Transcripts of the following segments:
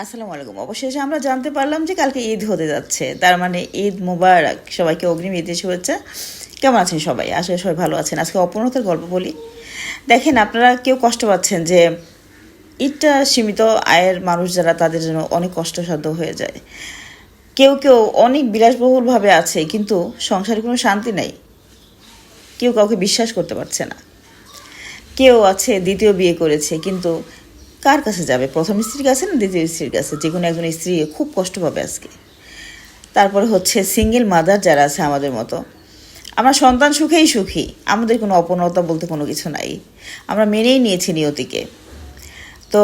আসসালামু আলাইকুম। অবশেষে আমরা জানতে পারলাম যে কালকে ঈদ হতে যাচ্ছে, তার মানে ঈদ মুবারক। সবাইকে অগ্রিম ঈদের শুভেচ্ছা। কেমন আছেন সবাই? আসলে সবাই ভালো আছেন। আজকে অপূর্ণতার গল্প বলি। দেখেন, আপনারা কেউ কষ্ট পাচ্ছেন যে ঈদটা সীমিত আয়ের মানুষ যারা, তাদের জন্য অনেক কষ্টসাধ্য হয়ে যায়। কেউ কেউ অনেক বিলাসবহুলভাবে আছে, কিন্তু সংসারে কোনো শান্তি নাই। কেউ কাউকে বিশ্বাস করতে পারছে না। কেউ আছে দ্বিতীয় বিয়ে করেছে, কিন্তু কার কাছে যাবে? প্রথম স্ত্রীর কাছে না দ্বিতীয় স্ত্রীর কাছে? যে কোনো একজন স্ত্রী খুব কষ্ট পাবে আজকে। তারপরে হচ্ছে সিঙ্গেল মাদার যারা আছে আমাদের মতো, আমরা সন্তান সুখেই সুখী, আমাদের কোনো অপূর্ণতা বলতে কোনো কিছু নাই। আমরা মেনেই নিয়েছি নিয়তিকে। তো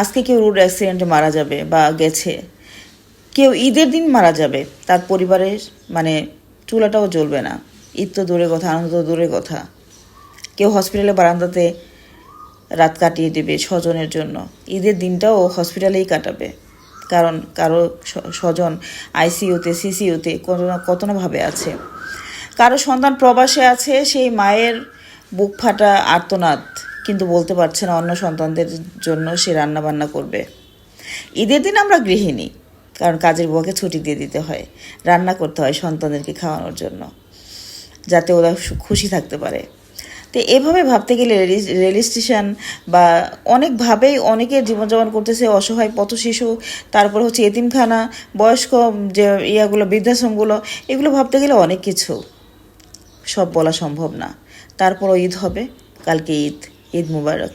আজকে কেউ রোড অ্যাক্সিডেন্টে মারা যাবে বা গেছে, কেউ ঈদের দিন মারা যাবে, তার পরিবারের মানে চুলাটাও জ্বলবে না। ঈদ তো দূরের কথা, আনন্দ তো দূরের কথা। কেউ হসপিটালে বারান্দাতে রাত কাটিয়ে দেবে স্বজনের জন্য, ঈদের দিনটাও হসপিটালেই কাটাবে, কারণ কারো স্বজন আইসিইউতে সিসিইউতে কত না ভাবে আছে। কারো সন্তান প্রবাসে আছে, সেই মায়ের বুক ফাটা আর্তনাদ, কিন্তু বলতে পারছে না অন্য সন্তানদের জন্য সে রান্না বান্না করবে। ঈদের দিন আমরা গৃহিণী, কারণ কাজের বউকে ছুটি দিয়ে দিতে হয়, রান্না করতে হয় সন্তানদেরকে খাওয়ানোর জন্য, যাতে ওরা খুশি থাকতে পারে। তো এভাবে ভাবতে গেলে রেল স্টেশন বা অনেকভাবেই অনেকের জীবনযাপন করতেছে, অসহায় পথ শিশু, তারপর হচ্ছে এতিমখানা, বয়স্ক যে বৃদ্ধাশ্রমগুলো, এগুলো ভাবতে গেলে অনেক কিছু, সব বলা সম্ভব না। তারপরও ঈদ হবে, কালকে ঈদ। ঈদ মুবারক।